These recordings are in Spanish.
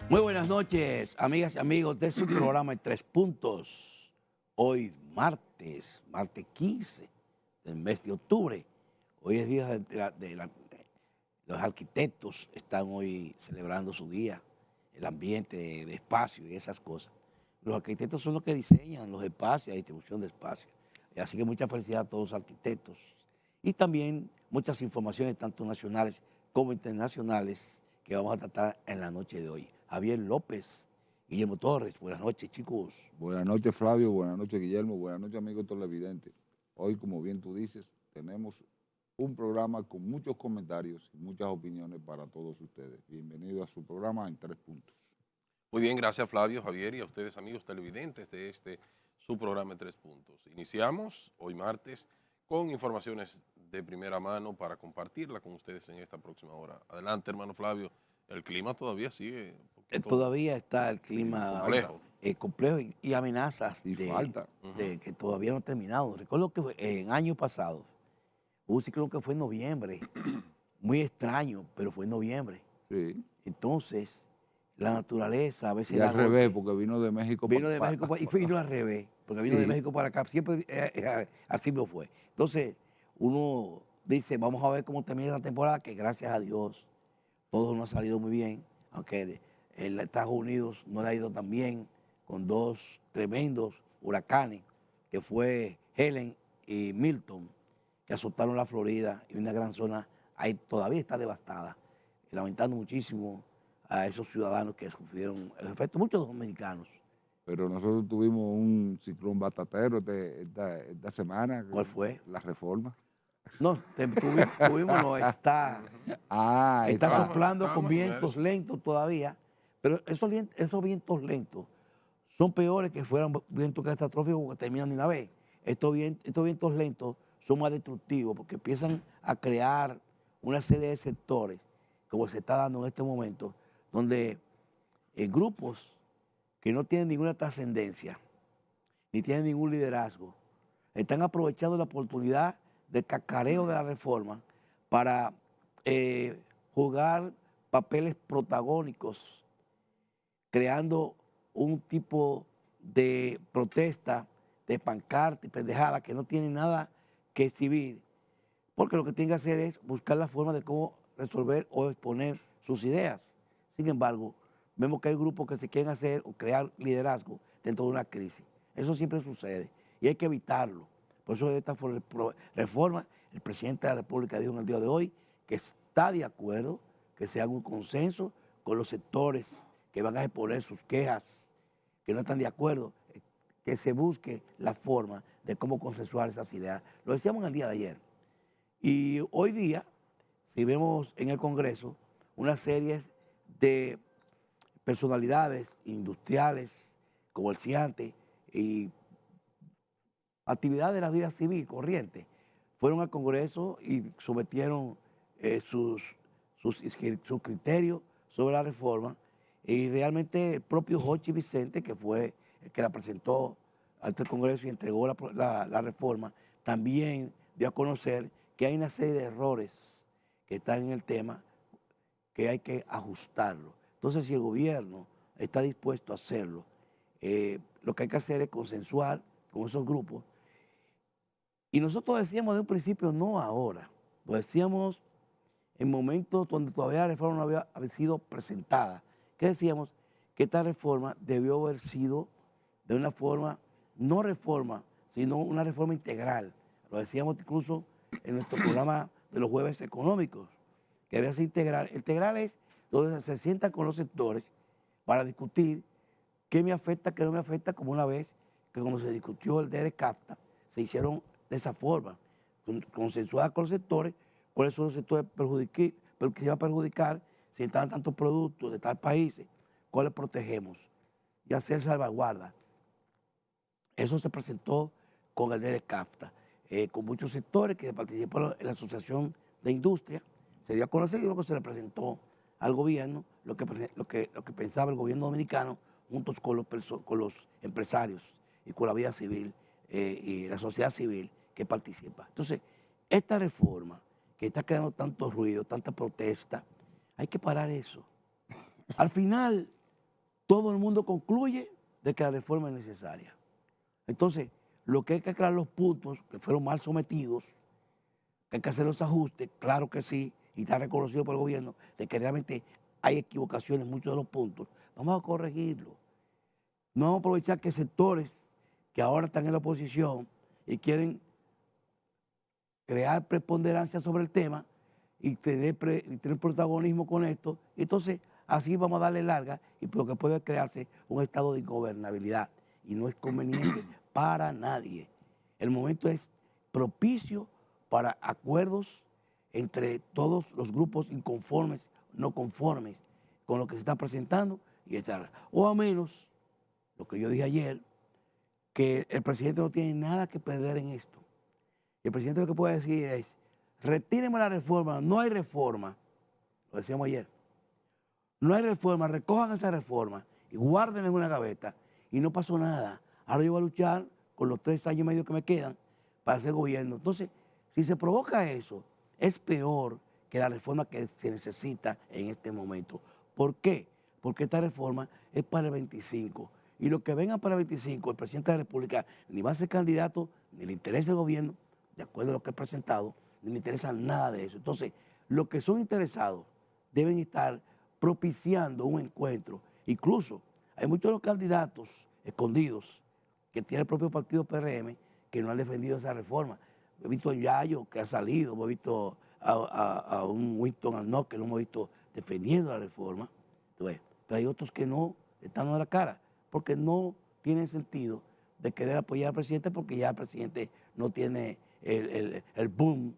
Muy buenas noches, amigas y amigos de su programa en Tres Puntos. Hoy martes 15 del mes de octubre. Hoy es día los arquitectos están hoy celebrando su día, el ambiente de espacio y esas cosas. Los arquitectos son los que diseñan los espacios, la distribución de espacios. Así que mucha felicidad a todos los arquitectos. Y también muchas informaciones, tanto nacionales como internacionales, que vamos a tratar en la noche de hoy. Javier López, Guillermo Torres, buenas noches, chicos. Buenas noches, Flavio. Buenas noches, Guillermo. Buenas noches, amigos televidentes. Hoy, como bien tú dices, tenemos un programa con muchos comentarios y muchas opiniones para todos ustedes. Bienvenido a su programa en Tres Puntos. Muy bien, gracias Flavio, Javier y a ustedes amigos televidentes de su programa en Tres Puntos. Iniciamos hoy martes con informaciones de primera mano para compartirla con ustedes en esta próxima hora. Adelante, hermano Flavio, el clima todavía sigue un poquito Todavía está el clima complejo. complejo y amenazas Y falta. de que todavía no ha terminado. Recuerdo que en años pasados hubo un ciclón que fue en noviembre, muy extraño, pero fue en noviembre. Sí. Entonces, la naturaleza a veces Y da al revés, golpes. porque vino de México Vino de México y vino al revés, porque vino de Sí, México para acá, siempre así me fue. Entonces, uno dice, vamos a ver cómo termina esta temporada, que gracias a Dios todo no ha salido muy bien, aunque en Estados Unidos no le ha ido tan bien, con dos tremendos huracanes, que fue Helen y Milton, que azotaron la Florida y una gran zona ahí todavía está devastada, lamentando muchísimo a esos ciudadanos que sufrieron el efecto, muchos dominicanos. pero nosotros tuvimos un ciclón batatero esta semana, ¿Cuál fue? la reforma. No, tuvimos, no, Ah, está está. soplando con Estamos vientos inmersos. lentos todavía, pero esos vientos lentos son peores que fueran vientos catastróficos que terminan de una vez. Estos vientos lentos son más destructivos porque empiezan a crear una serie de sectores, como se está dando en este momento, donde grupos que no tienen ninguna trascendencia, ni tienen ningún liderazgo, están aprovechando la oportunidad del cacareo de la reforma para jugar papeles protagónicos, creando un tipo de protesta, de pancarta y pendejada que no tiene nada que exhibir, porque lo que tienen que hacer es buscar la forma de cómo resolver o exponer sus ideas. Sin embargo, vemos que hay grupos que se quieren hacer o crear liderazgo dentro de una crisis. Eso siempre sucede y hay que evitarlo. Por eso de esta reforma, el presidente de la República dijo en el día de hoy que está de acuerdo que se haga un consenso con los sectores que van a exponer sus quejas, que no están de acuerdo, que se busque la forma de cómo consensuar esas ideas. Lo decíamos en el día de ayer. Y hoy día, si vemos en el Congreso una serie de personalidades industriales, comerciantes y actividades de la vida civil corriente, fueron al Congreso y sometieron sus criterios sobre la reforma y realmente el propio Jochi Vicente, que fue el que la presentó ante el Congreso y entregó la reforma, también dio a conocer que hay una serie de errores que están en el tema que hay que ajustarlo. Entonces, si el gobierno está dispuesto a hacerlo, lo que hay que hacer es consensuar con esos grupos. Y nosotros decíamos de un principio, no ahora, lo decíamos en momentos donde todavía la reforma no había sido presentada, que decíamos que esta reforma debió haber sido de una forma, no reforma, sino una reforma integral. Lo decíamos incluso en nuestro programa de los jueves económicos, que debe ser integral. Integral es donde se sientan con los sectores para discutir qué me afecta, qué no me afecta, como una vez que cuando se discutió el DERECAFTA, se hicieron de esa forma, consensuada con los sectores, cuáles son los sectores que se iban a perjudicar si estaban tantos productos de tal países, cuáles protegemos y hacer salvaguarda. Eso se presentó con el DERECAFTA, con muchos sectores que participaron en la Asociación de Industria. Se dio a conocer y luego se le presentó al gobierno lo que pensaba el gobierno dominicano juntos con los empresarios y con la vida civil y la sociedad civil que participa. Entonces, esta reforma que está creando tanto ruido, tanta protesta, hay que parar eso. Al final, todo el mundo concluye de que la reforma es necesaria. Entonces, lo que hay que aclarar los puntos que fueron mal sometidos, que hay que hacer los ajustes, claro que sí, y está reconocido por el gobierno de que realmente hay equivocaciones en muchos de los puntos, vamos a corregirlo. No vamos a aprovechar que sectores que ahora están en la oposición y quieren crear preponderancia sobre el tema y tener protagonismo con esto, entonces así vamos a darle larga y por lo que puede crearse un estado de ingobernabilidad y no es conveniente para nadie. El momento es propicio para acuerdos entre todos los grupos inconformes, no conformes con lo que se está presentando y etc. O a menos, lo que yo dije ayer, que el presidente no tiene nada que perder en esto. El presidente lo que puede decir es, retíreme la reforma, no hay reforma, lo decíamos ayer, no hay reforma, recojan esa reforma y guárdenla en una gaveta y no pasó nada. Ahora yo voy a luchar con los 3 años y medio que me quedan para hacer gobierno. Entonces, si se provoca eso, es peor que la reforma que se necesita en este momento. ¿Por qué? Porque esta reforma es para el 25. Y lo que venga para el 25, el presidente de la República ni va a ser candidato, ni le interesa el gobierno, de acuerdo a lo que he presentado, ni le interesa nada de eso. Entonces, los que son interesados deben estar propiciando un encuentro. Incluso hay muchos de los candidatos escondidos que tiene el propio partido PRM que no han defendido esa reforma. He visto a Yayo que ha salido, he visto a un Winston Arnold que lo hemos visto defendiendo la reforma. Entonces, pero hay otros que no están dando la cara porque no tiene sentido de querer apoyar al presidente porque ya el presidente no tiene el boom.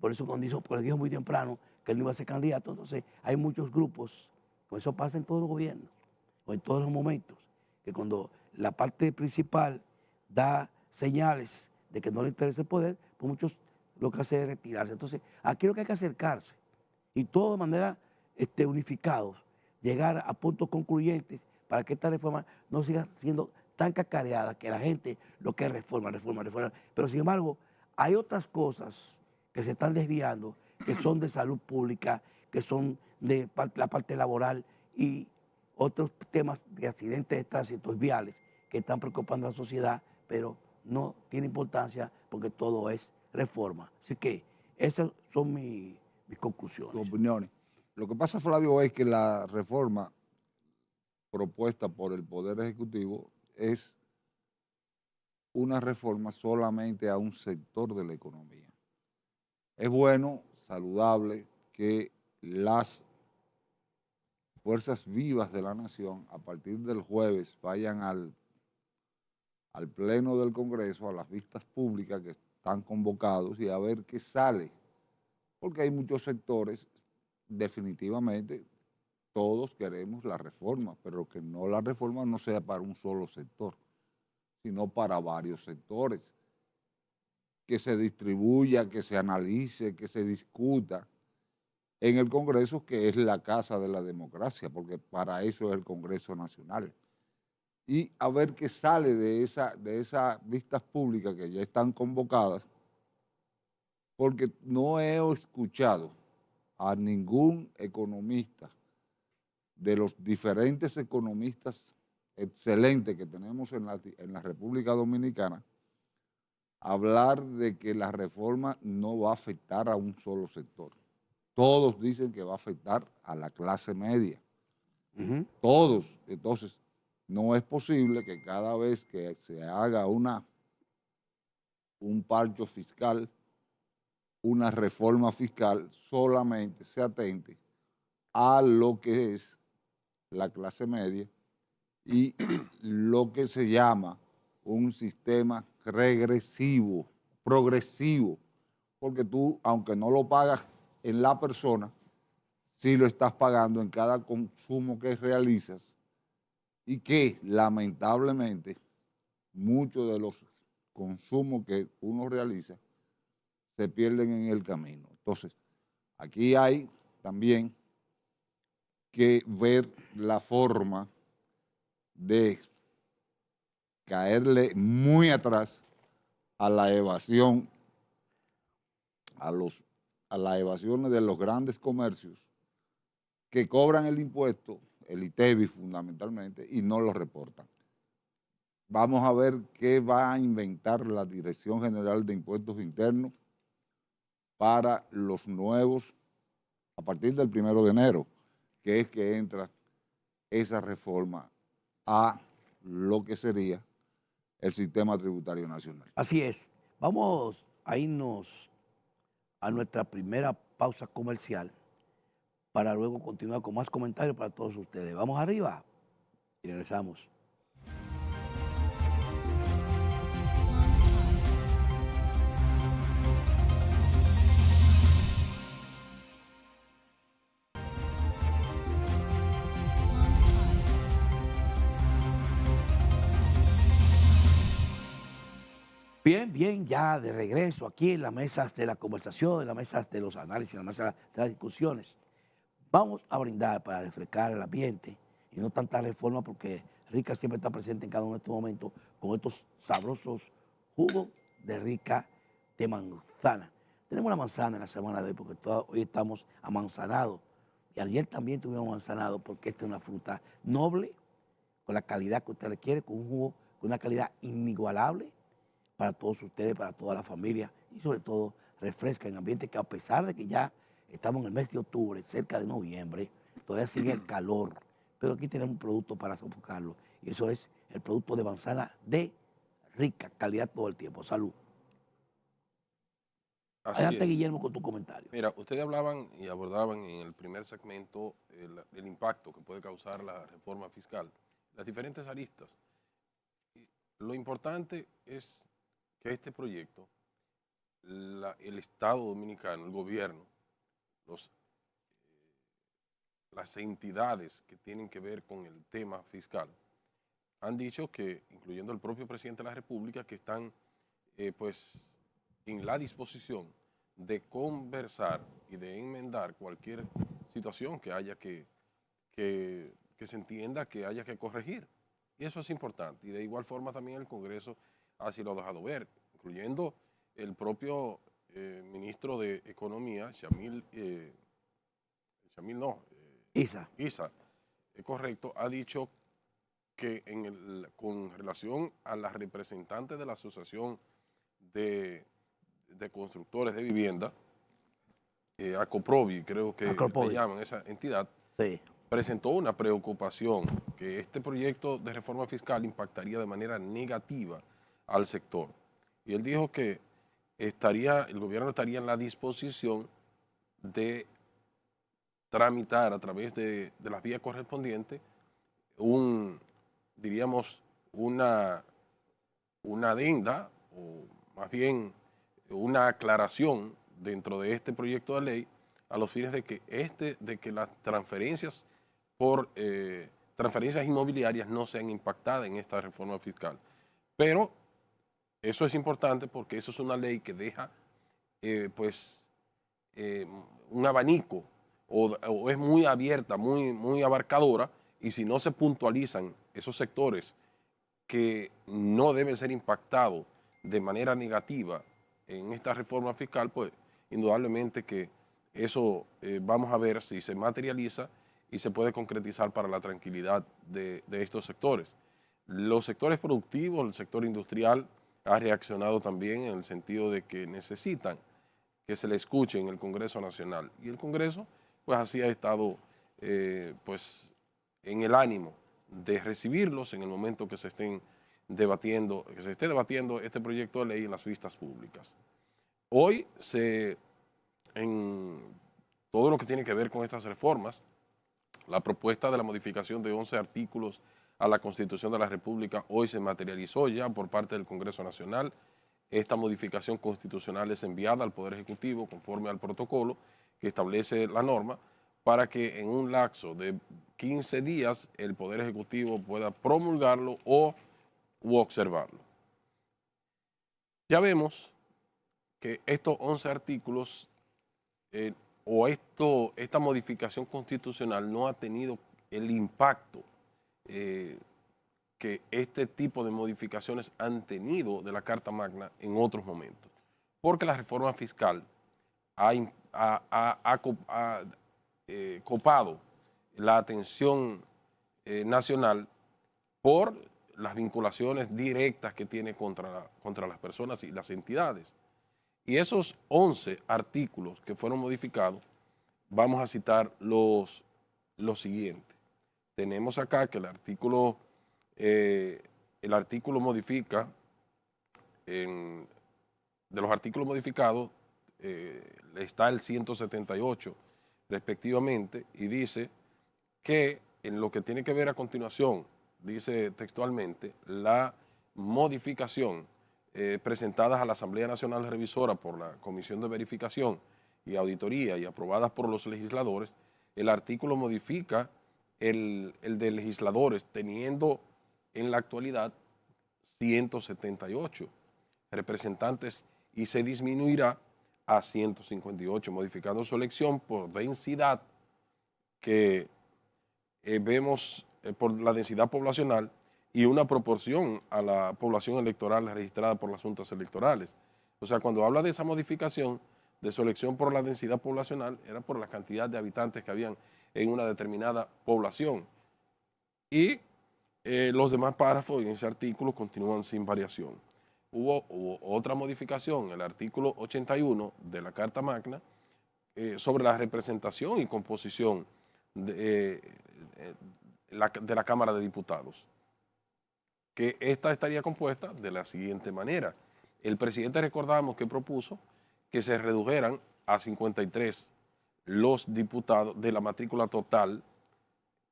Por eso porque dijo muy temprano que él no iba a ser candidato. Entonces hay muchos grupos, pues eso pasa en todos los gobiernos o en todos los momentos, que cuando la parte principal da señales de que no le interesa el poder, pues muchos lo que hacen es retirarse. Entonces aquí lo que hay que acercarse y todo de manera unificados, llegar a puntos concluyentes para que esta reforma no siga siendo tan cacareada que la gente lo que es reforma. Pero sin embargo, hay otras cosas que se están desviando, que son de salud pública, que son de la parte laboral y otros temas de accidentes de tránsito viales que están preocupando a la sociedad, pero no tiene importancia porque todo es reforma. Así que esas son mis conclusiones. Tus opiniones. Lo que pasa, Flavio, es que la reforma propuesta por el Poder Ejecutivo es una reforma solamente a un sector de la economía. Es bueno, saludable, que las fuerzas vivas de la nación a partir del jueves vayan al Pleno del Congreso, a las vistas públicas que están convocados y a ver qué sale. Porque hay muchos sectores, definitivamente, todos queremos la reforma, pero que no la reforma no sea para un solo sector, sino para varios sectores, que se distribuya, que se analice, que se discuta en el Congreso, que es la casa de la democracia, porque para eso es el Congreso Nacional. Y a ver qué sale de esas vistas públicas que ya están convocadas, porque no he escuchado a ningún economista de los diferentes economistas excelentes que tenemos en la República Dominicana hablar de que la reforma no va a afectar a un solo sector. Todos dicen que va a afectar a la clase media. Todos. Entonces, no es posible que cada vez que se haga un parcho fiscal, una reforma fiscal, solamente se atente a lo que es la clase media y lo que se llama un sistema regresivo, progresivo, porque tú, aunque no lo pagas en la persona, sí lo estás pagando en cada consumo que realizas y que lamentablemente muchos de los consumos que uno realiza se pierden en el camino. Entonces, aquí hay también que ver la forma de caerle muy atrás a la evasión, a las evasiones de los grandes comercios que cobran el impuesto el ITEVI fundamentalmente, y no lo reportan. Vamos a ver qué va a inventar la Dirección General de Impuestos Internos para los nuevos, a partir del 1 de enero, que es que entra esa reforma a lo que sería el sistema tributario nacional. Así es. Vamos a irnos a nuestra primera pausa comercial para luego continuar con más comentarios para todos ustedes. Vamos arriba y regresamos. Bien, bien, ya de regreso aquí en las mesas de la conversación, en las mesas de los análisis, en las mesas de las discusiones. Vamos a brindar para refrescar el ambiente y no tanta reforma porque Rica siempre está presente en cada uno de estos momentos con estos sabrosos jugos de Rica de manzana. Tenemos una manzana en la semana de hoy porque hoy estamos amanzanados y ayer también tuvimos manzanado porque esta es una fruta noble, con la calidad que usted le quiere, con un jugo con una calidad inigualable para todos ustedes, para toda la familia y sobre todo refresca en ambiente que a pesar de que ya estamos en el mes de octubre, cerca de noviembre, todavía sigue el calor, pero aquí tenemos un producto para sofocarlo y eso es el producto de manzana de Rica, calidad todo el tiempo. Salud. Así Adelante, es. Guillermo, con tu comentario. Mira, ustedes hablaban y abordaban en el primer segmento el impacto que puede causar la reforma fiscal, las diferentes aristas. Y lo importante es que este proyecto, el Estado Dominicano, el gobierno, las entidades que tienen que ver con el tema fiscal, han dicho que, incluyendo el propio presidente de la República, que están pues en la disposición de conversar y de enmendar cualquier situación que haya que se entienda que haya que corregir. Y eso es importante. Y de igual forma también el Congreso así lo ha dejado ver, incluyendo el propio ministro de Economía, Isa. Es correcto, ha dicho que con relación a la representante de la Asociación de Constructores de Vivienda, Acoprovi, creo que Acropovi. le llaman esa entidad, Sí. presentó una preocupación que este proyecto de reforma fiscal impactaría de manera negativa al sector. Y él dijo que el gobierno estaría en la disposición de tramitar a través de las vías correspondientes diríamos, una adenda, o más bien una aclaración dentro de este proyecto de ley a los fines de que las transferencias transferencias inmobiliarias no sean impactadas en esta reforma fiscal. Pero eso es importante porque eso es una ley que deja un abanico o es muy abierta, muy abarcadora, y si no se puntualizan esos sectores que no deben ser impactados de manera negativa en esta reforma fiscal, pues indudablemente que eso vamos a ver si se materializa y se puede concretizar para la tranquilidad de estos sectores. Los sectores productivos, el sector industrial ha reaccionado también en el sentido de que necesitan que se le escuche en el Congreso Nacional. Y el Congreso, pues así ha estado pues en el ánimo de recibirlos en el momento que se esté debatiendo este proyecto de ley en las vistas públicas. Hoy, en todo lo que tiene que ver con estas reformas, la propuesta de la modificación de 11 artículos a la Constitución de la República hoy se materializó ya por parte del Congreso Nacional. Esta modificación constitucional es enviada al Poder Ejecutivo conforme al protocolo que establece la norma para que en un lapso de 15 días el Poder Ejecutivo pueda promulgarlo u observarlo. Ya vemos que estos 11 artículos esta modificación constitucional no ha tenido el impacto que este tipo de modificaciones han tenido de la Carta Magna en otros momentos, porque la reforma fiscal ha copado la atención nacional por las vinculaciones directas que tiene contra las personas y las entidades. Y esos 11 artículos que fueron modificados, vamos a citar los siguientes. Tenemos acá que el artículo modifica, de los artículos modificados, está el 178 respectivamente, y dice que en lo que tiene que ver a continuación, dice textualmente, la modificación presentadas a la Asamblea Nacional Revisora por la Comisión de Verificación y Auditoría y aprobadas por los legisladores, el artículo modifica el de legisladores, teniendo en la actualidad 178 representantes y se disminuirá a 158, modificando su elección por densidad que vemos por la densidad poblacional y una proporción a la población electoral registrada por las juntas electorales. O sea, cuando habla de esa modificación de su elección por la densidad poblacional, era por la cantidad de habitantes que habían en una determinada población. Y los demás párrafos en ese artículo continúan sin variación. Hubo otra modificación, el artículo 81 de la Carta Magna, sobre la representación y composición de la Cámara de Diputados, que esta estaría compuesta de la siguiente manera. El presidente, recordamos que propuso que se redujeran a 53 los diputados de la matrícula total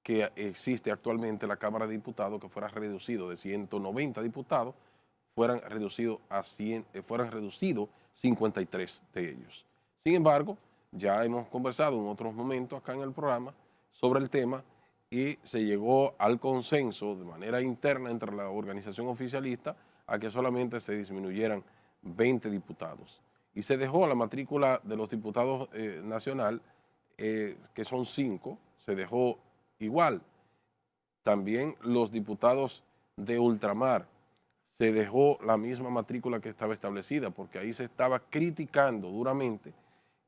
que existe actualmente en la Cámara de Diputados, que fuera reducido de 190 diputados, fueran reducidos 53 de ellos. Sin embargo, ya hemos conversado en otros momentos acá en el programa sobre el tema y se llegó al consenso de manera interna entre la organización oficialista a que solamente se disminuyeran 20 diputados. Y se dejó la matrícula de los diputados nacional, que son 5, se dejó igual. También los diputados de ultramar, se dejó la misma matrícula que estaba establecida, porque ahí se estaba criticando duramente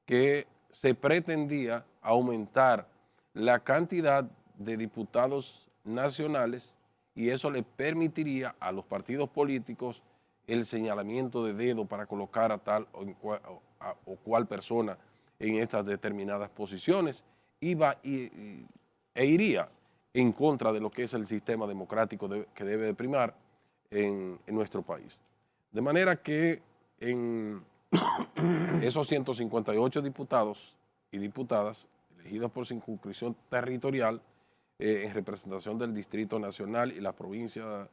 que se pretendía aumentar la cantidad de diputados nacionales y eso le permitiría a los partidos políticos el señalamiento de dedo para colocar a tal o cual persona en estas determinadas posiciones e iría en contra de lo que es el sistema democrático que debe de primar en nuestro país. De manera que en esos 158 diputados y diputadas elegidos por circunscripción territorial en representación del Distrito Nacional y las provincias,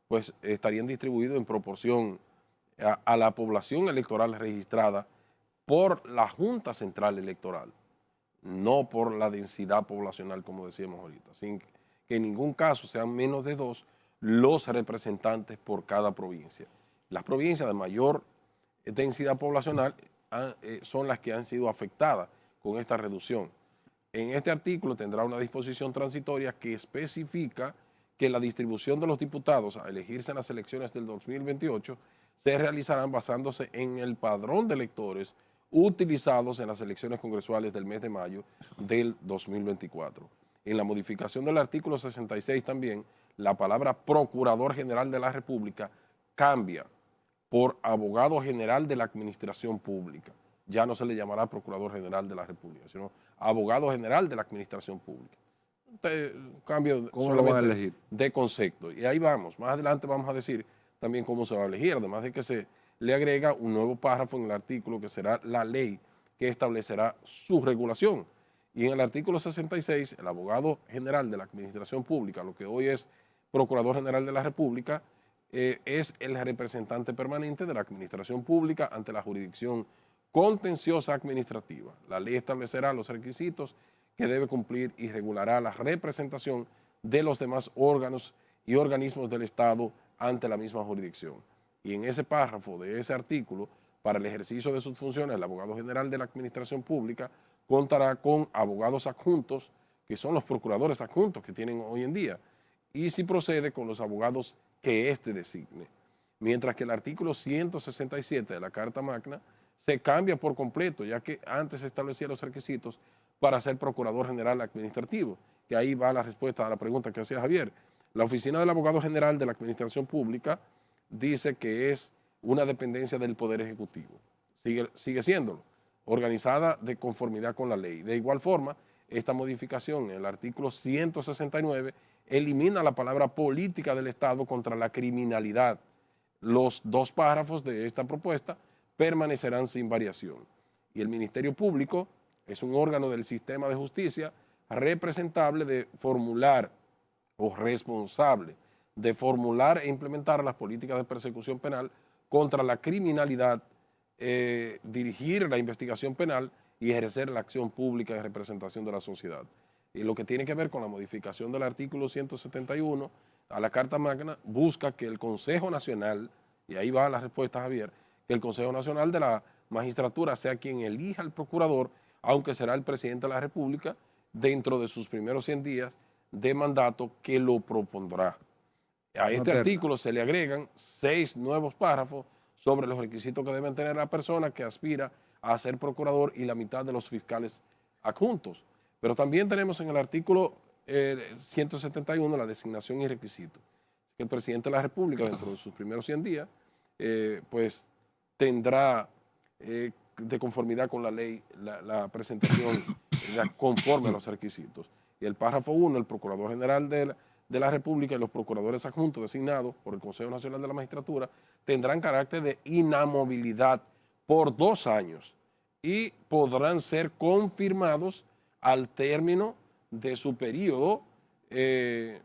pues estarían distribuidos en proporción a la población electoral registrada por la Junta Central Electoral, no por la densidad poblacional, como decíamos ahorita, sin que en ningún caso sean menos de 2 los representantes por cada provincia. Las provincias de mayor densidad poblacional son las que han sido afectadas con esta reducción. En este artículo tendrá una disposición transitoria que especifica que la distribución de los diputados a elegirse en las elecciones del 2028 se realizarán basándose en el padrón de electores utilizados en las elecciones congresuales del mes de mayo del 2024. En la modificación del artículo 66 también, la palabra Procurador General de la República cambia por Abogado General de la Administración Pública. Ya no se le llamará Procurador General de la República, sino Abogado General de la Administración Pública. Cambio ¿Cómo lo van a elegir? de concepto. Y ahí vamos. Más adelante vamos a decir también cómo se va a elegir, además de que se le agrega un nuevo párrafo en el artículo que será la ley que establecerá su regulación. Y en el artículo 66, el Abogado General de la Administración Pública, lo que hoy es Procurador General de la República, es el representante permanente de la Administración Pública ante la jurisdicción contenciosa administrativa. La ley establecerá los requisitos que debe cumplir y regulará la representación de los demás órganos y organismos del Estado ante la misma jurisdicción. Y en ese párrafo de ese artículo, para el ejercicio de sus funciones, el Abogado General de la Administración Pública contará con abogados adjuntos, que son los procuradores adjuntos que tienen hoy en día, y si procede con los abogados que éste designe. Mientras que el artículo 167 de la Carta Magna se cambia por completo, ya que antes se establecían los requisitos para ser Procurador General Administrativo, que ahí va la respuesta a la pregunta que hacía Javier. La Oficina del Abogado General de la Administración Pública dice que es una dependencia del Poder Ejecutivo. Sigue siéndolo, organizada de conformidad con la ley. De igual forma, esta modificación en el artículo 169 elimina la palabra política del Estado contra la criminalidad. Los dos párrafos de esta propuesta permanecerán sin variación. Y el Ministerio Público es un órgano del sistema de justicia representable de formular o responsable de formular e implementar las políticas de persecución penal contra la criminalidad, dirigir la investigación penal y ejercer la acción pública de representación de la sociedad. Y lo que tiene que ver con la modificación del artículo 171 a la Carta Magna busca que el Consejo Nacional, y ahí va la respuesta, Javier, que el Consejo Nacional de la Magistratura sea quien elija al procurador, aunque será el presidente de la República dentro de sus primeros 100 días de mandato que lo propondrá. A este artículo se le agregan 6 nuevos párrafos sobre los requisitos que deben tener la persona que aspira a ser procurador y la mitad de los fiscales adjuntos. Pero también tenemos en el artículo 171 la designación y requisitos. Que el presidente de la República, dentro de sus primeros 100 días, pues tendrá de conformidad con la ley la presentación conforme a los requisitos. Y el párrafo 1, el Procurador General de la República y los procuradores adjuntos designados por el Consejo Nacional de la Magistratura tendrán carácter de inamovilidad por 2 años y podrán ser confirmados al término de su periodo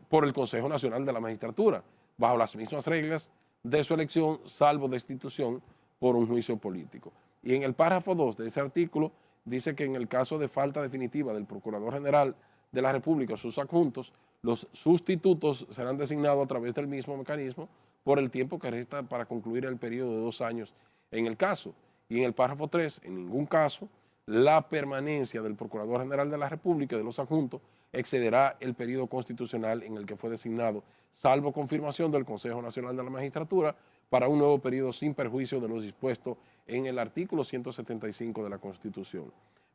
por el Consejo Nacional de la Magistratura, bajo las mismas reglas de su elección, salvo destitución por un juicio político. Y en el párrafo 2 de ese artículo dice que en el caso de falta definitiva del Procurador General de la República o sus adjuntos, los sustitutos serán designados a través del mismo mecanismo por el tiempo que resta para concluir el periodo de 2 años en el caso. Y en el párrafo 3, en ningún caso, la permanencia del Procurador General de la República y de los adjuntos excederá el periodo constitucional en el que fue designado, salvo confirmación del Consejo Nacional de la Magistratura para un nuevo periodo sin perjuicio de lo dispuesto en el artículo 175 de la Constitución.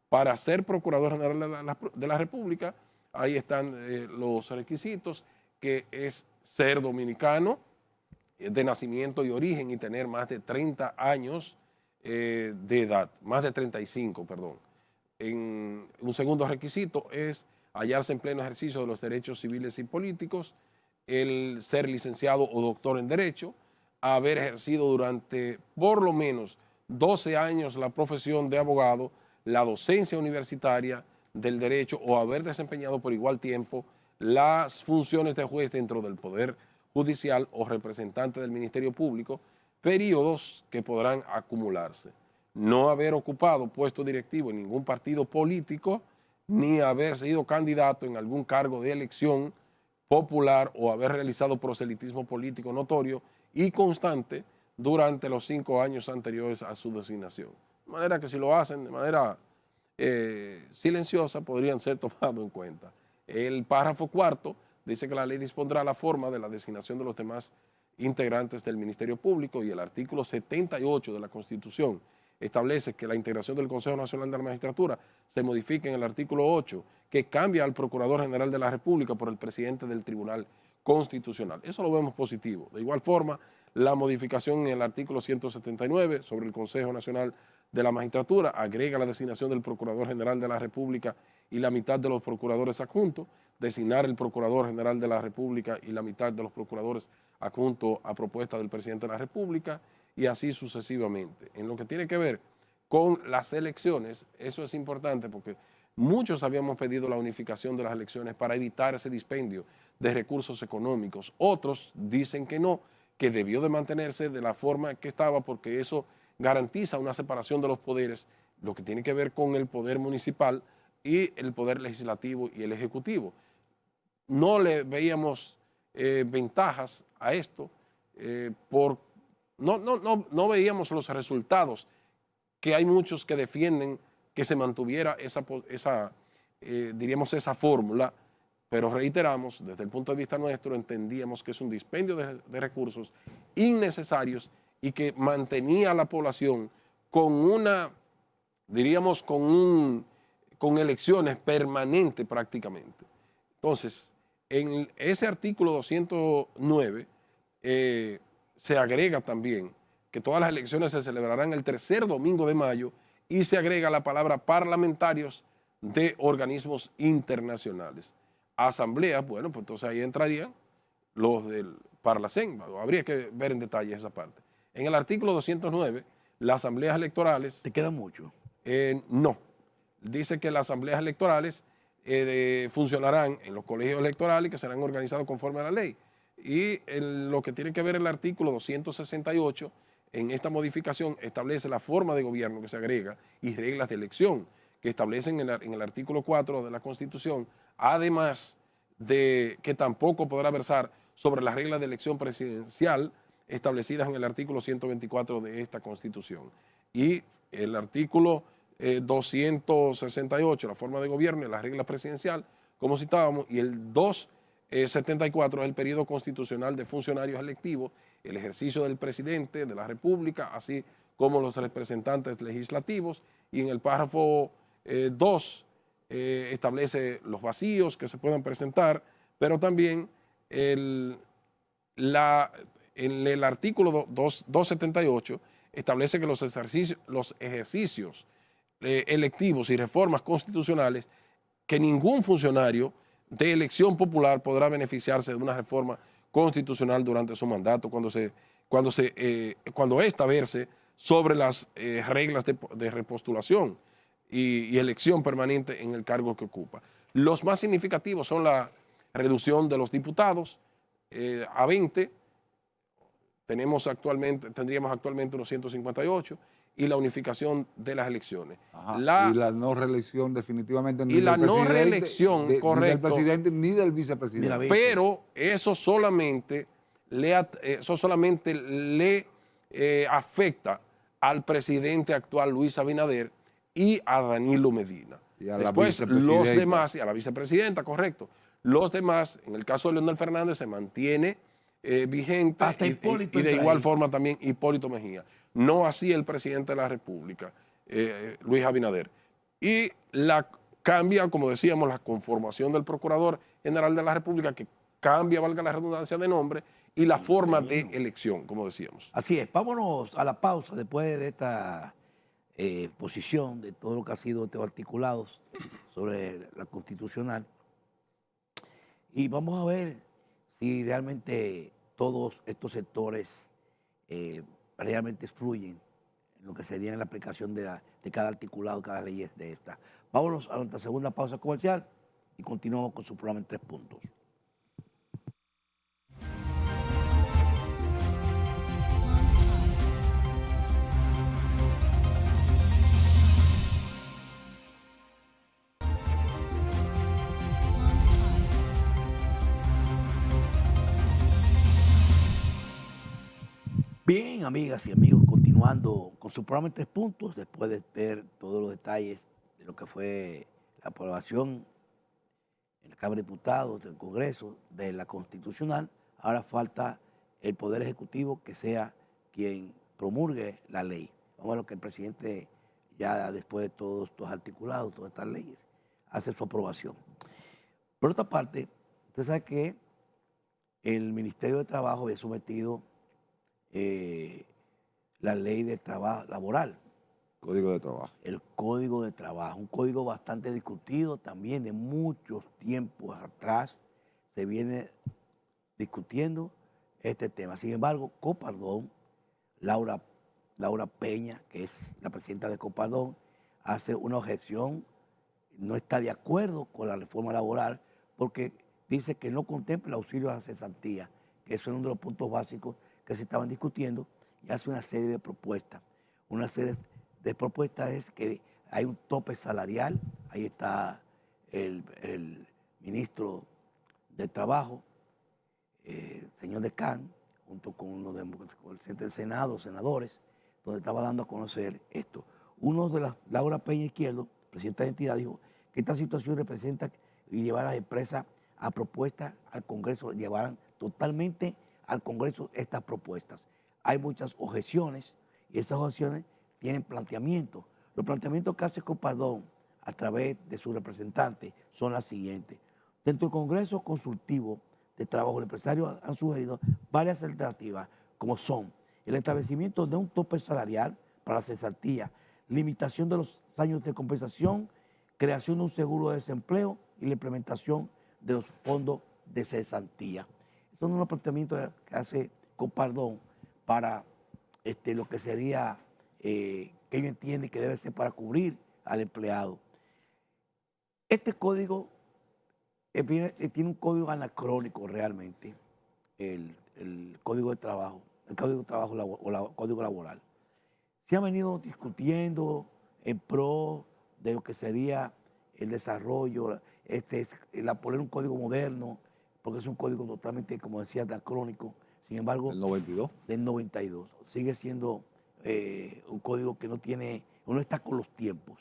Para ser Procurador General de la República, ahí están los requisitos, que es ser dominicano de nacimiento y origen y tener más de 30 años de edad, más de 35, perdón. Un segundo requisito es hallarse en pleno ejercicio de los derechos civiles y políticos, el ser licenciado o doctor en Derecho, haber ejercido durante por lo menos 12 años la profesión de abogado, la docencia universitaria del derecho o haber desempeñado por igual tiempo las funciones de juez dentro del Poder Judicial o representante del Ministerio Público, periodos que podrán acumularse. No haber ocupado puesto directivo en ningún partido político, ni haber sido candidato en algún cargo de elección popular o haber realizado proselitismo político notorio y constante durante los 5 años anteriores a su designación. De manera que si lo hacen de manera silenciosa podrían ser tomados en cuenta. El párrafo 4 dice que la ley dispondrá la forma de la designación de los demás integrantes del Ministerio Público y el artículo 78 de la Constitución establece que la integración del Consejo Nacional de la Magistratura se modifica en el artículo 8, que cambia al Procurador General de la República por el presidente del Tribunal Constitucional. Eso lo vemos positivo. De igual forma, la modificación en el artículo 179 sobre el Consejo Nacional de la Magistratura agrega la designación del Procurador General de la República y la mitad de los procuradores adjuntos, designar el Procurador General de la República y la mitad de los procuradores adjuntos a propuesta del Presidente de la República y así sucesivamente. En lo que tiene que ver con las elecciones, eso es importante porque muchos habíamos pedido la unificación de las elecciones para evitar ese dispendio de recursos económicos. Otros dicen que no, que debió de mantenerse de la forma que estaba porque eso garantiza una separación de los poderes, lo que tiene que ver con el poder municipal y el poder legislativo y el ejecutivo. No le veíamos ventajas a esto, no veíamos los resultados, que hay muchos que defienden que se mantuviera esa fórmula, pero reiteramos, desde el punto de vista nuestro, entendíamos que es un dispendio de recursos innecesarios y que mantenía a la población con con elecciones permanentes prácticamente, Entonces, en ese artículo 209 se agrega también que todas las elecciones se celebrarán el tercer domingo de mayo y se agrega la palabra parlamentarios de organismos internacionales. Asambleas, bueno, pues entonces ahí entrarían los del Parlacén, habría que ver en detalle esa parte. En el artículo 209, las asambleas electorales... ¿Te queda mucho? No. Dice que las asambleas electorales funcionarán en los colegios electorales que serán organizados conforme a la ley. Y lo que tiene que ver el artículo 268, en esta modificación establece la forma de gobierno que se agrega y reglas de elección que establecen en el artículo 4 de la Constitución, además de que tampoco podrá versar sobre las reglas de elección presidencial establecidas en el artículo 124 de esta Constitución. Y el artículo 268, la forma de gobierno y la regla presidencial, como citábamos, y el 274 es el periodo constitucional de funcionarios electivos, el ejercicio del presidente de la República, así como los representantes legislativos, y en el párrafo 2 establece los vacíos que se puedan presentar, pero también en el artículo 278 establece que los ejercicios electivos y reformas constitucionales, que ningún funcionario de elección popular podrá beneficiarse de una reforma constitucional durante su mandato cuando ésta verse sobre las reglas de repostulación y elección permanente en el cargo que ocupa. Los más significativos son la reducción de los diputados a 20, tendríamos actualmente unos 158, y la unificación de las elecciones. Y la no reelección definitivamente ni del presidente, correcto, ni del presidente ni del vicepresidente. Pero eso solamente le afecta al presidente actual Luis Abinader y a Danilo Medina. Y a después la los demás, y a la vicepresidenta, correcto. Los demás, en el caso de Leonel Fernández, se mantiene vigente. Hasta Hipólito y de igual ahí. forma también Hipólito Mejía. No así el presidente de la República, Luis Abinader. Y cambia, como decíamos, la conformación del Procurador General de la República, que cambia, valga la redundancia, de nombre, y la forma de elección, como decíamos. Así es. Vámonos a la pausa después de esta exposición de todo lo que ha sido estos articulados sobre la constitucional. Y vamos a ver si realmente todos estos sectores realmente fluyen en lo que sería en la aplicación de cada articulado, cada ley de esta. Vámonos a nuestra segunda pausa comercial y continuamos con su programa en 3 puntos. Bien, amigas y amigos, continuando con su programa en 3 puntos, después de ver todos los detalles de lo que fue la aprobación en la Cámara de Diputados, del Congreso, de la Constitucional, ahora falta el Poder Ejecutivo que sea quien promulgue la ley. Vamos a lo que el presidente, ya después de todos estos articulados, todas estas leyes, hace su aprobación. Por otra parte, usted sabe que el Ministerio de Trabajo había sometido la ley de trabajo laboral. Código de trabajo. El código de trabajo, un código bastante discutido también de muchos tiempos atrás, se viene discutiendo este tema. Sin embargo, Copardón, Laura Peña, que es la presidenta de Copardón, hace una objeción, no está de acuerdo con la reforma laboral porque dice que no contempla el auxilio a la cesantía, que eso es uno de los puntos básicos que se estaban discutiendo, y hace una serie de propuestas. Una serie de propuestas es que hay un tope salarial, ahí está el ministro de Trabajo, señor Decán, junto con uno del presidente del Senado, senadores, donde estaba dando a conocer esto. Uno de las, Laura Peña Izquierdo, presidenta de entidad, dijo que esta situación representa y llevar a las empresas a propuestas al Congreso, llevarán totalmente al Congreso estas propuestas. Hay muchas objeciones y esas objeciones tienen planteamientos. Los planteamientos que hace Copardón a través de su representante son las siguientes. Dentro del Congreso Consultivo de Trabajo, los empresarios han sugerido varias alternativas, como son el establecimiento de un tope salarial para la cesantía, limitación de los años de compensación, creación de un seguro de desempleo y la implementación de los fondos de cesantía. Estos son unos planteamientos que hace Copardón para lo que sería, que ellos entienden que debe ser para cubrir al empleado. Este código tiene un código anacrónico realmente, el código de trabajo, el código de trabajo o el código laboral. Se ha venido discutiendo en pro de lo que sería el desarrollo, poner un código moderno, porque es un código totalmente, como decía, anacrónico. Sin embargo, ¿El 92? del 92. Sigue siendo un código que no está con los tiempos.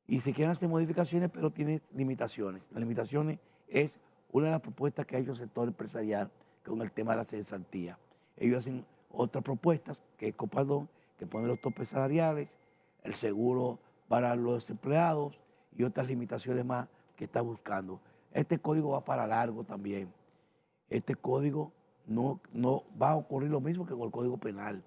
Y se quieren hacer modificaciones, pero tiene limitaciones. Las limitaciones es una de las propuestas que ha hecho el sector empresarial con el tema de la cesantía. Ellos hacen otras propuestas, que es Copardón, que pone los topes salariales, el seguro para los empleados y otras limitaciones más que está buscando. Este código va para largo también. Este código no va a ocurrir lo mismo que con el Código Penal,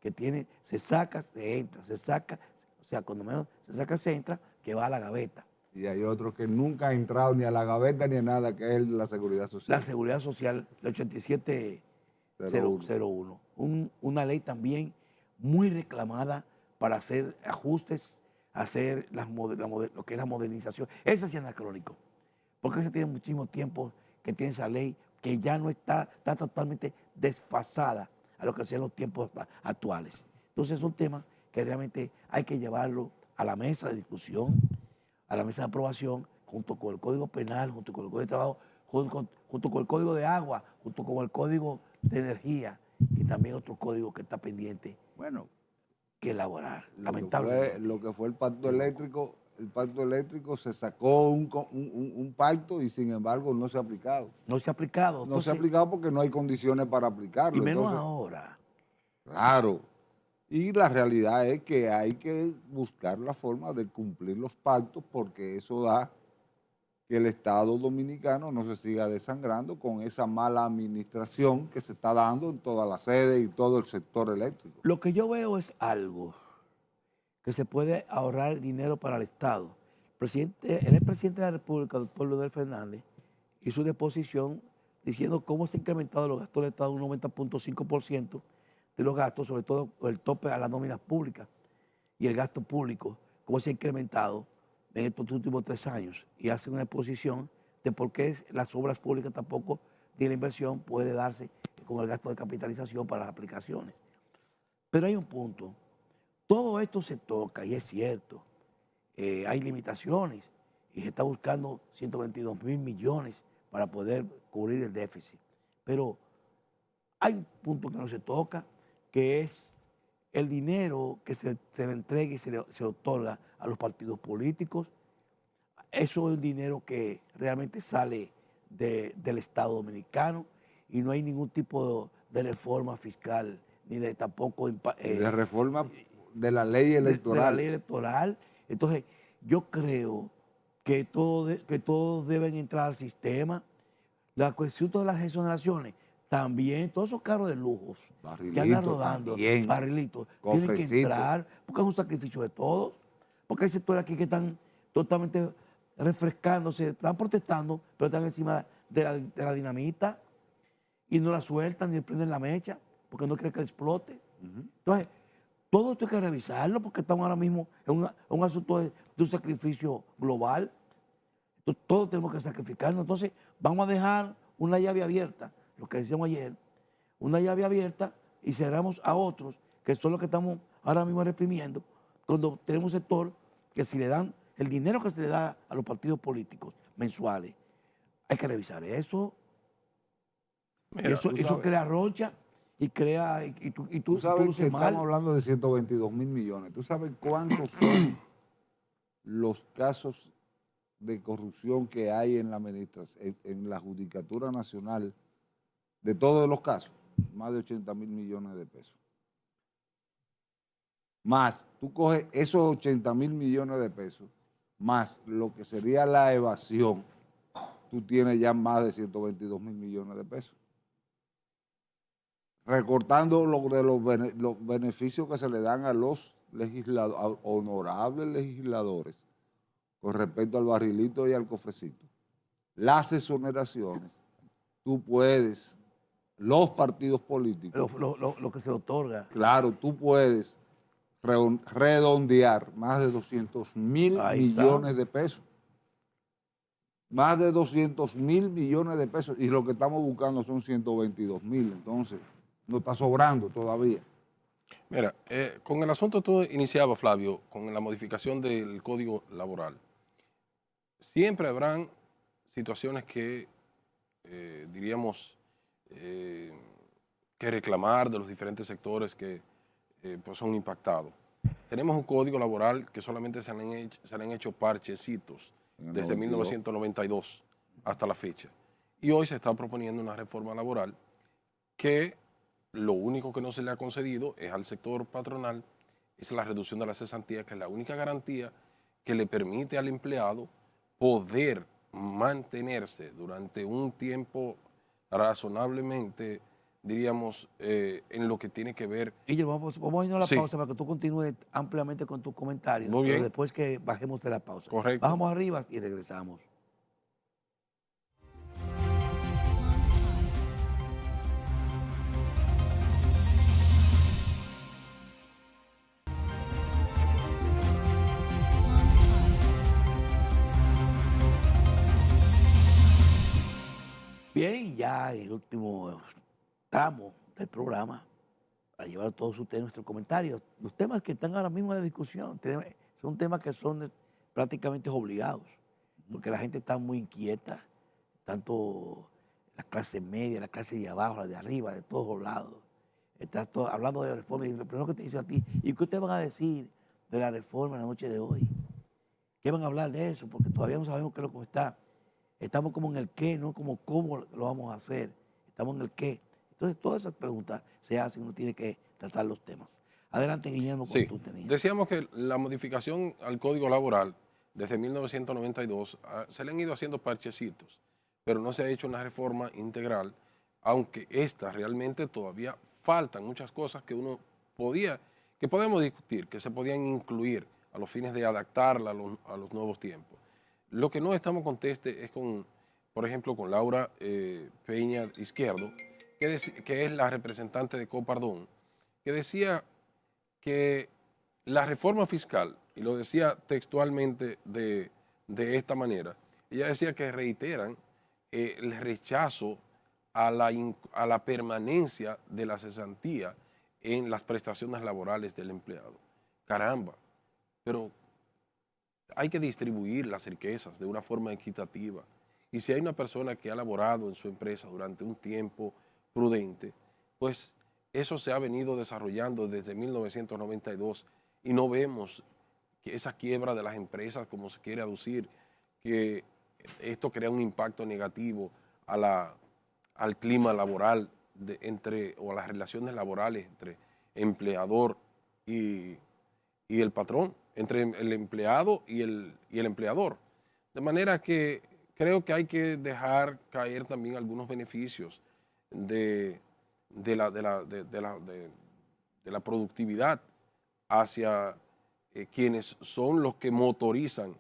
que se saca, se entra, se saca, o sea, cuando menos se saca, se entra, que va a la gaveta. Y hay otro que nunca ha entrado ni a la gaveta ni a nada, que es el de la seguridad social. La seguridad social, el 8701. Una ley también muy reclamada para hacer ajustes, hacer lo que es la modernización. Ese sí es anacrónico, porque ese tiene muchísimo tiempo que tiene esa ley, que ya no está totalmente desfasada a lo que sean los tiempos actuales. Entonces es un tema que realmente hay que llevarlo a la mesa de discusión, a la mesa de aprobación, junto con el Código Penal, junto con el Código de Trabajo, junto con el Código de Agua, junto con el Código de Energía, y también otro código que está pendiente Bueno, que elaborar, lo lamentablemente. que fue el pacto eléctrico se sacó un pacto y sin embargo no se ha aplicado. No se ha aplicado. No se ha Entonces, aplicado porque no hay condiciones para aplicarlo. y menos Entonces, ahora. claro. Y la realidad es que hay que buscar la forma de cumplir los pactos porque eso da que el Estado dominicano no se siga desangrando con esa mala administración que se está dando en todas las sedes y todo el sector eléctrico. Lo que yo veo es algo que se puede ahorrar dinero para el Estado. El expresidente de la República, doctor Leonel Fernández, hizo una exposición diciendo cómo se han incrementado los gastos del Estado un 90.5% de los gastos, sobre todo el tope a las nóminas públicas y el gasto público, cómo se ha incrementado en estos últimos 3 años. Y hace una exposición de por qué las obras públicas tampoco ni la inversión puede darse con el gasto de capitalización para las aplicaciones. Pero hay un punto. Todo esto se toca y es cierto. Hay limitaciones y se está buscando 122.000 millones para poder cubrir el déficit. Pero hay un punto que no se toca, que es el dinero que se le entrega y se otorga a los partidos políticos. Eso es un dinero que realmente sale del Estado dominicano y no hay ningún tipo de reforma fiscal ni de tampoco De reforma de la ley electoral. de la ley electoral. Entonces, yo creo que todos deben entrar al sistema. La cuestión de las exoneraciones, también, todos esos carros de lujos que andan rodando, barrilitos, tienen que entrar, porque es un sacrificio de todos. Porque hay sectores aquí que están totalmente refrescándose, están protestando, pero están encima de la dinamita y no la sueltan ni le prenden la mecha, porque no quieren que explote. Entonces, todo esto hay que revisarlo porque estamos ahora mismo en un asunto de un sacrificio global. Entonces, todos tenemos que sacrificarnos. Entonces, vamos a dejar una llave abierta, lo que decíamos ayer, una llave abierta y cerramos a otros, que son los que estamos ahora mismo reprimiendo, cuando tenemos un sector que si le dan el dinero que se le da a los partidos políticos mensuales, hay que revisar eso. Mira, eso crea rocha y crea, tú sabes que estamos hablando de 122.000 millones. ¿Tú sabes cuántos son los casos de corrupción que hay en la Judicatura Nacional de todos los casos? Más de 80.000 millones de pesos. Más, tú coges esos 80.000 millones de pesos, más lo que sería la evasión, tú tienes ya más de 122 mil millones de pesos. Recortando los beneficios que se le dan a los honorables legisladores con respecto al barrilito y al cofrecito. Las exoneraciones, tú puedes, los partidos políticos, Lo que se le otorga. claro, tú puedes redondear más de 200.000 Ahí está. millones de pesos. Más de 200.000 millones de pesos. Y lo que estamos buscando son 122.000. Entonces, no está sobrando todavía. Mira, con el asunto tú iniciabas, Flavio, con la modificación del Código Laboral. Siempre habrán situaciones que, diríamos, que reclamar de los diferentes sectores que pues son impactados. Tenemos un código laboral que solamente se le han hecho parchecitos desde 1992 hasta la fecha. Y hoy se está proponiendo una reforma laboral que lo único que no se le ha concedido es al sector patronal, es la reducción de la cesantía, que es la única garantía que le permite al empleado poder mantenerse durante un tiempo razonablemente, diríamos, en lo que tiene que ver. Guillermo, vamos a irnos a la Sí. pausa para que tú continúes ampliamente con tus comentarios. Muy bien. Pero después que bajemos de la pausa. Correcto. Bajamos arriba y regresamos. Bien, ya en el último tramo del programa, para llevar a todos ustedes nuestros comentarios. Los temas que están ahora mismo en la discusión son temas que son prácticamente obligados, porque la gente está muy inquieta, tanto la clase media, la clase de abajo, la de arriba, de todos lados. Está todo, hablando de reforma, y lo primero que te dice a ti, ¿y qué ustedes van a decir de la reforma en la noche de hoy? ¿Qué van a hablar de eso? Porque todavía no sabemos qué es lo que está. Estamos como en el qué, no como cómo lo vamos a hacer. Estamos en el qué. Entonces, todas esas preguntas se hacen, uno tiene que tratar los temas. Adelante, Guillermo, con Sí, tú tenías. decíamos que la modificación al Código Laboral desde 1992 se le han ido haciendo parchecitos, pero no se ha hecho una reforma integral, aunque esta realmente todavía faltan muchas cosas que que podemos discutir, que se podían incluir a los fines de adaptarla a los nuevos tiempos. Lo que no estamos contestes es con, por ejemplo, con Laura Peña Izquierdo, que es la representante de Copardón, que decía que la reforma fiscal, y lo decía textualmente de esta manera, ella decía que reiteran el rechazo a la permanencia de la cesantía en las prestaciones laborales del empleado. Caramba, pero hay que distribuir las riquezas de una forma equitativa. Y si hay una persona que ha laborado en su empresa durante un tiempo prudente, pues eso se ha venido desarrollando desde 1992 y no vemos que esa quiebra de las empresas, como se quiere aducir, que esto crea un impacto negativo al clima laboral o a las relaciones laborales entre empleador y el patrón, entre el empleado y el empleador. De manera que creo que hay que dejar caer también algunos beneficios de la productividad hacia quienes son los que motorizan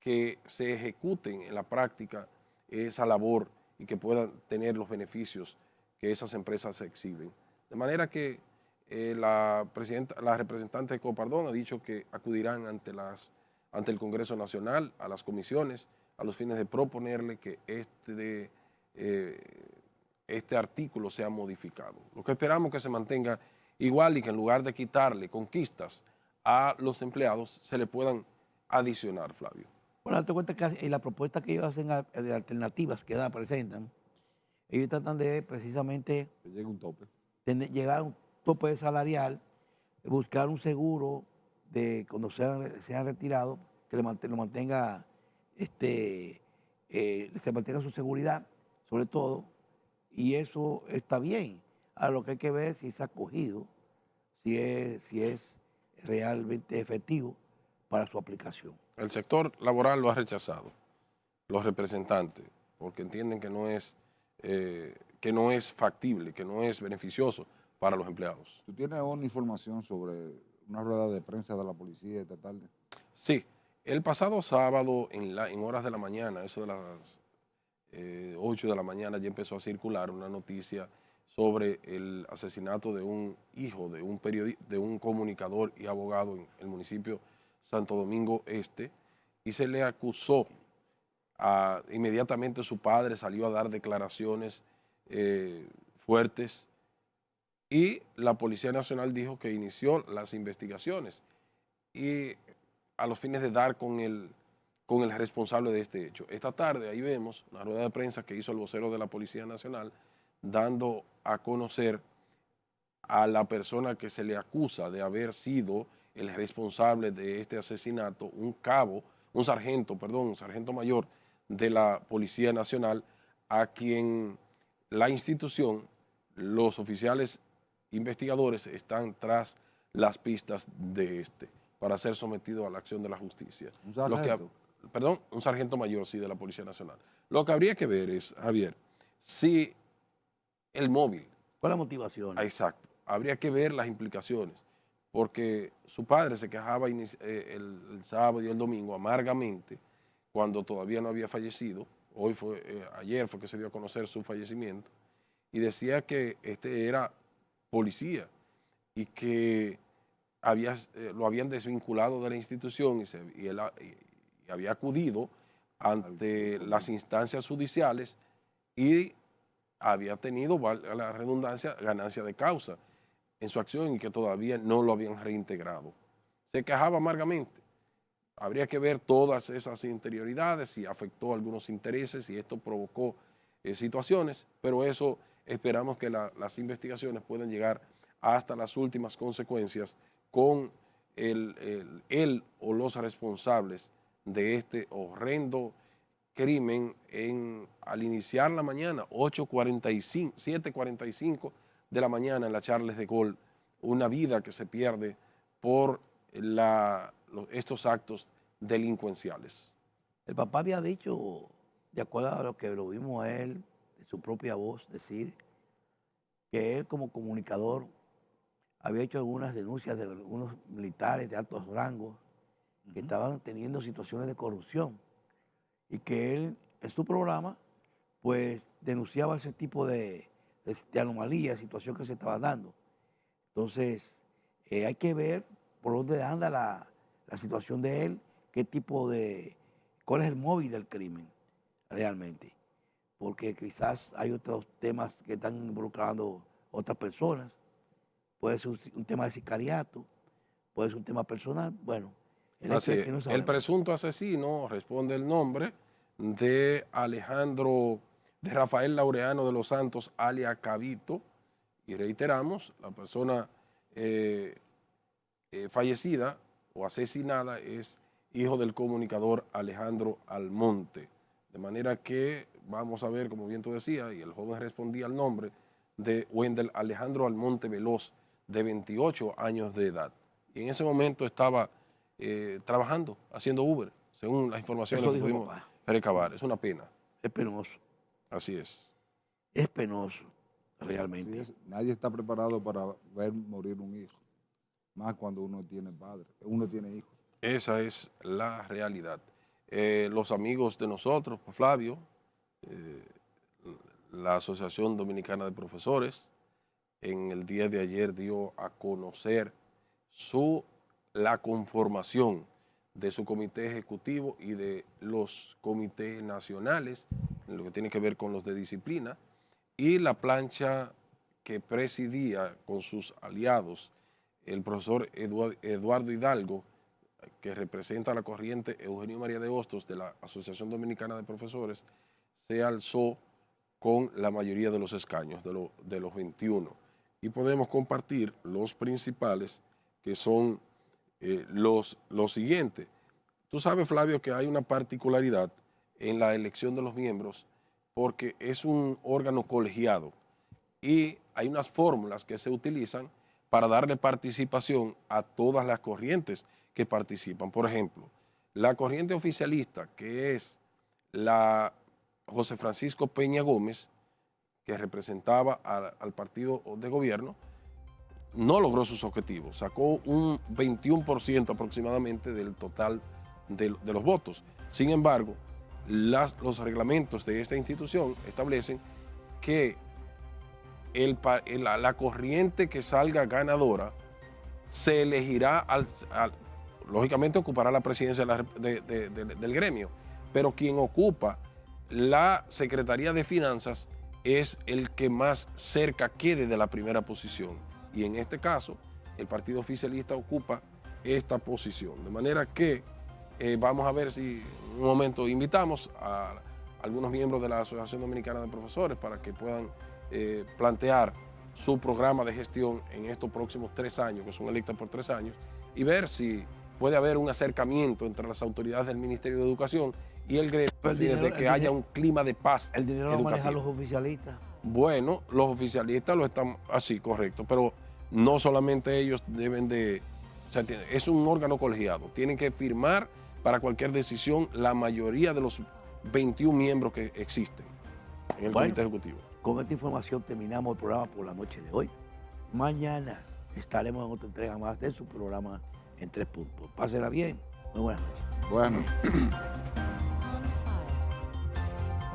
que se ejecuten en la práctica esa labor y que puedan tener los beneficios que esas empresas exhiben. De manera que la representante de Copardón ha dicho que acudirán ante el Congreso Nacional, a las comisiones, a los fines de proponerle que este artículo sea modificado. Lo que esperamos que se mantenga igual y que en lugar de quitarle conquistas a los empleados, se le puedan adicionar, Flavio. Bueno, date cuenta que en la propuesta que ellos hacen de alternativas que presentan, ellos tratan de precisamente Que llegue un tope. llegar a un tope salarial, buscar un seguro de cuando sean retirados, que lo mantenga, se mantenga su seguridad, sobre todo, y eso está bien. Ahora lo que hay que ver es si es acogido, si es realmente efectivo para su aplicación. El sector laboral lo ha rechazado. los representantes, porque entienden que no es factible, que no es beneficioso para los empleados. ¿Tú tienes una información sobre una rueda de prensa de la policía esta tarde? Sí, el pasado sábado en horas de la mañana, eso de las 8 de la mañana, ya empezó a circular una noticia sobre el asesinato de un hijo de un de un comunicador y abogado en el municipio Santo Domingo Este, y se le acusó. Inmediatamente su padre salió a dar declaraciones fuertes y la Policía Nacional dijo que inició las investigaciones y a los fines de dar con el responsable de este hecho. Esta tarde ahí vemos una rueda de prensa que hizo el vocero de la Policía Nacional dando a conocer a la persona que se le acusa de haber sido el responsable de este asesinato, un sargento mayor de la Policía Nacional, a quien la institución, los oficiales investigadores están tras las pistas de este para ser sometido a la acción de la justicia. ¿Un sargento? Un sargento mayor, sí, de la Policía Nacional. Lo que habría que ver es, Javier, si el móvil. ¿Cuál es la motivación? Exacto. Habría que ver las implicaciones, porque su padre se quejaba el sábado y el domingo amargamente cuando todavía no había fallecido. Ayer fue que se dio a conocer su fallecimiento, y decía que este era policía y que lo habían desvinculado de la institución y había acudido ante las instancias judiciales y había tenido, valga la redundancia, ganancia de causa en su acción y que todavía no lo habían reintegrado. Se quejaba amargamente. Habría que ver todas esas interioridades, si afectó algunos intereses, si esto provocó situaciones, pero eso esperamos que las investigaciones puedan llegar hasta las últimas consecuencias con él o los responsables de este horrendo crimen al iniciar la mañana, 7:45 de la mañana en la Charles de Gaulle, una vida que se pierde por estos actos delincuenciales. El papá había dicho, de acuerdo a lo que lo vimos a él, de su propia voz, decir que él como comunicador había hecho algunas denuncias de algunos militares de altos rangos que estaban teniendo situaciones de corrupción y que él en su programa pues denunciaba ese tipo de anomalías, situación que se estaba dando. Entonces hay que ver por dónde anda la situación de él, cuál es el móvil del crimen realmente, porque quizás hay otros temas que están involucrando otras personas, puede ser un tema de sicariato, puede ser un tema personal, bueno. Así es. El presunto asesino responde el nombre de Rafael Laureano de los Santos, alias Cabito, y reiteramos, la persona fallecida o asesinada es hijo del comunicador Alejandro Almonte. De manera que vamos a ver, como bien tú decías, y el joven respondía al nombre de Wendell Alejandro Almonte Veloz, de 28 años de edad. Y en ese momento estaba trabajando, haciendo Uber, según las informaciones que pudimos recabar. Es una pena. Es penoso. Así es. Es penoso, realmente. Así es. Nadie está preparado para ver morir un hijo, más cuando uno tiene padre, uno tiene hijos. Esa es la realidad. Los amigos de nosotros, Flavio, la Asociación Dominicana de Profesores, en el día de ayer dio a conocer la conformación de su comité ejecutivo y de los comités nacionales, en lo que tiene que ver con los de disciplina, y la plancha que presidía con sus aliados el profesor Eduardo Hidalgo, que representa la corriente Eugenio María de Hostos de la Asociación Dominicana de Profesores, se alzó con la mayoría de los escaños, de los 21. Y podemos compartir los principales, que son los siguientes. Tú sabes, Flavio, que hay una particularidad en la elección de los miembros porque es un órgano colegiado y hay unas fórmulas que se utilizan para darle participación a todas las corrientes que participan. Por ejemplo, la corriente oficialista, que es José Francisco Peña Gómez, que representaba al partido de gobierno, no logró sus objetivos. Sacó un 21% aproximadamente del total de los votos. Sin embargo, los reglamentos de esta institución establecen que la corriente que salga ganadora se elegirá, lógicamente ocupará la presidencia del gremio, pero quien ocupa la Secretaría de Finanzas es el que más cerca quede de la primera posición. Y en este caso, el partido oficialista ocupa esta posición. De manera que vamos a ver si en un momento invitamos a algunos miembros de la Asociación Dominicana de Profesores para que puedan plantear su programa de gestión en estos próximos 3 años, que son electas por 3 años, y ver si puede haber un acercamiento entre las autoridades del Ministerio de Educación y el gremio, de que haya un clima de paz. ¿El dinero lo manejan los oficialistas? Bueno, los oficialistas lo están así, correcto, pero no solamente ellos deben de, o sea, es un órgano colegiado, tienen que firmar para cualquier decisión la mayoría de los 21 miembros que existen en el comité ejecutivo. Con esta información terminamos el programa por la noche de hoy. Mañana estaremos en otra entrega más de su programa en 3 puntos. Pásenla bien. Muy buenas noches. Buenas noches.